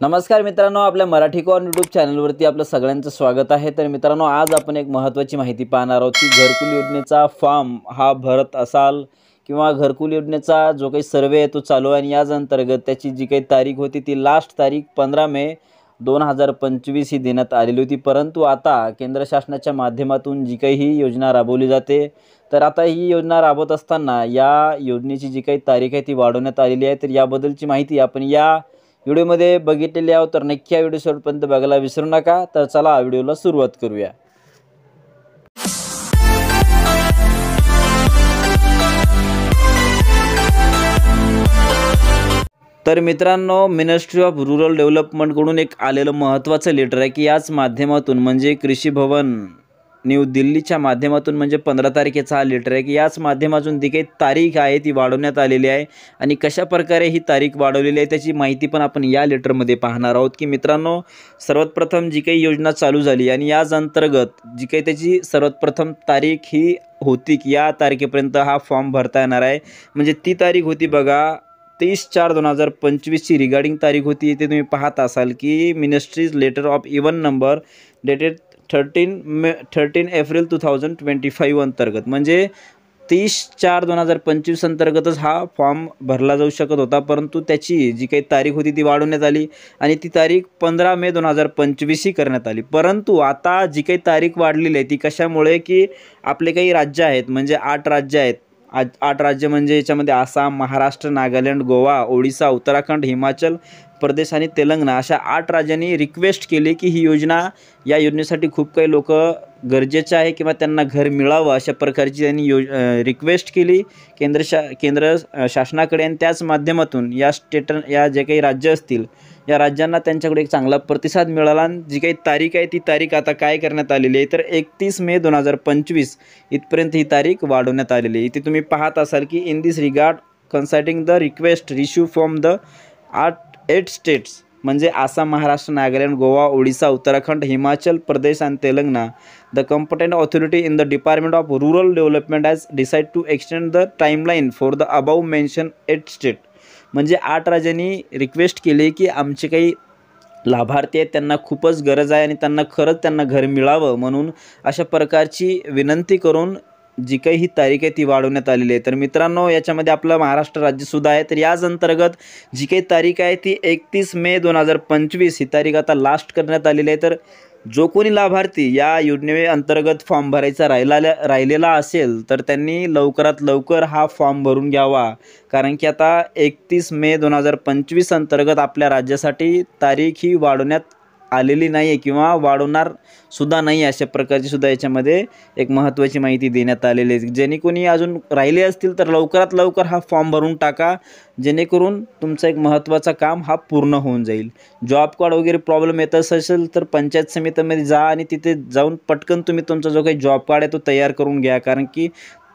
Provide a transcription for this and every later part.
नमस्कार मित्रांनो, आपल्या मराठी कॉर्न यूट्यूब चॅनलवरती आपलं सगळ्यांचं स्वागत आहे। तर मित्रांनो, आज आपण एक महत्त्वाची माहिती पाहणार आहोत की घरकुल योजनेचा फॉर्म हा भरत असाल किंवा घरकुल योजनेचा जो काही सर्वे आहे तो चालू आहे आणि याच अंतर्गत त्याची जी काही तारीख होती ती लास्ट तारीख 15 मे 2025 ही देण्यात आलेली होती। परंतु आता केंद्र शासनाच्या माध्यमातून जी काही ही योजना राबवली जाते, तर आता ही योजना राबवत असताना या योजनेची जी काही तारीख आहे ती वाढवण्यात आलेली आहे। तर याबद्दलची माहिती आपण या व्हिडिओमध्ये बघितलेली आहोत, तर नक्की या व्हिडिओ शेवटपर्यंत बघायला विसरू नका। तर चला व्हिडिओला सुरुवात करूया। तर मित्रांनो, मिनिस्ट्री ऑफ रूरल डेव्हलपमेंटकडून एक आलेलं महत्त्वाचं लेटर आहे की याच माध्यमातून म्हणजे कृषी भवन न्यू दिल्लीच्या माध्यमातून म्हणजे 15 तारखेचा हा लेटर आहे की याच माध्यमातून जी काही तारीख आहे ती वाढवण्यात आलेली आहे आणि कशा प्रकारे ही तारीख वाढवलेली आहे त्याची माहिती पण आपण या लेटरमध्ये पाहणार आहोत। की मित्रांनो, सर्वात प्रथम जी काही योजना चालू झाली आणि याच अंतर्गत जी काही त्याची सर्वात प्रथम तारीख ही होती की या तारखेपर्यंत हा फॉर्म भरता येणार आहे। म्हणजे ती तारीख होती बघा 23/4/2025 ची रिगार्डिंग तारीख होती। इथे तुम्ही पाहत असाल की ministries letter of even number dated 13 April 2025 अंतर्गत म्हणजे 30/4/2025 अंतर्गतच हा फॉर्म भरला जाऊ शकत होता, परंतु त्याची जी काही तारीख होती ती वाढवण्यात आली आणि ती तारीख 15 मे 2025 ही करण्यात आली। परंतु आता जी काही तारीख वाढलेली आहे ती कशामुळे की आपले काही राज्य आहेत म्हणजे 8 राज्य आहेत। 8 राज्य म्हणजे याच्यामध्ये आसाम, महाराष्ट्र, नागालँड, गोवा, ओडिसा, उत्तराखंड, हिमाचल प्रदेश आणि तेलंगणा अशा 8 राज्यांनी रिक्वेस्ट केली की ही योजना या योजनेसाठी खूप काही लोक गरजेचे आहे किंवा त्यांना घर मिळावं अशा प्रकारची त्यांनी रिक्वेस्ट केली केंद्र शासनाकडे आणि त्याच माध्यमातून या जे काही राज्य असतील या राज्यांना त्यांच्याकडे एक चांगला प्रतिसाद मिळाला आणि जी काही तारीख आहे ती तारीख आता काय करण्यात आलेली आहे तर 31 मे 2025 इथपर्यंत ही तारीख वाढवण्यात आलेली आहे। इथे तुम्ही पाहत असाल की in this regard consulting the request रिश्यू from the 8 states म्हणजे आसाम, महाराष्ट्र, नागालँड, गोवा, ओडिसा, उत्तराखंड, हिमाचल प्रदेश आणि Telangana the competent authority in the department of rural development has decide to extend the timeline for the above mention 8 state म्हणजे 8 राज्यांनी रिक्वेस्ट केली की आमचे काही लाभार्थी आहेत त्यांना खूपच गरज आहे आणि त्यांना घर मिळावं म्हणून अशा प्रकारची विनंती करून जी काही ही तारीख आहे ती वाढवण्यात आलेली आहे। तर मित्रांनो, याच्यामध्ये आपलं महाराष्ट्र राज्यसुद्धा आहे। तर याच अंतर्गत जी काही तारीख आहे ती 31 मे 2025 ही तारीख आता लास्ट करण्यात आलेली आहे। तर जो कोणी लाभार्थी या योजनेअंतर्गत फॉर्म भरायचा राहिलेला असेल तर त्यांनी लवकरात लवकर हा फॉर्म भरून घ्यावा, कारण की आता 31 मे 2025 अंतर्गत आपल्या राज्यासाठी तारीख ही वाढवण्यात आलेली नाही आहे किंवा वाढवणार सुद्धा नाही अशा प्रकारची सुद्धा याच्यामध्ये एक महत्त्वाची माहिती देण्यात आलेली आहे। ज्यांनी कोणी अजून राहिले असतील तर लवकरात लवकर हा फॉर्म भरून टाका, जेणेकरून तुमचं एक महत्त्वाचं काम हा पूर्ण होऊन जाईल। जॉब कार्ड वगैरे प्रॉब्लेम येत असेल तर पंचायत समितीमध्ये जा आणि तिथे जाऊन पटकन तुम्ही तुमचा जो काही जॉब कार्ड आहे तो तयार करून घ्या, कारण की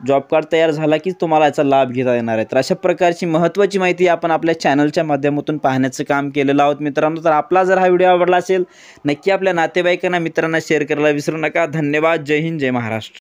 जॉब कार्ड तयार झाला की तुम्हाला याचा लाभ घेता येणार आहे। तर अशा प्रकारची महत्त्वाची माहिती आपण आपल्या चॅनलच्या माध्यमातून पाहण्याचं काम केलेलं आहोत मित्रांनो। तर आपला जर हा व्हिडिओ आवडला असेल नक्की आपल्या नातेवाईकांना मित्रांना शेअर करायला विसरू नका। धन्यवाद। जय हिंद, जय महाराष्ट्र।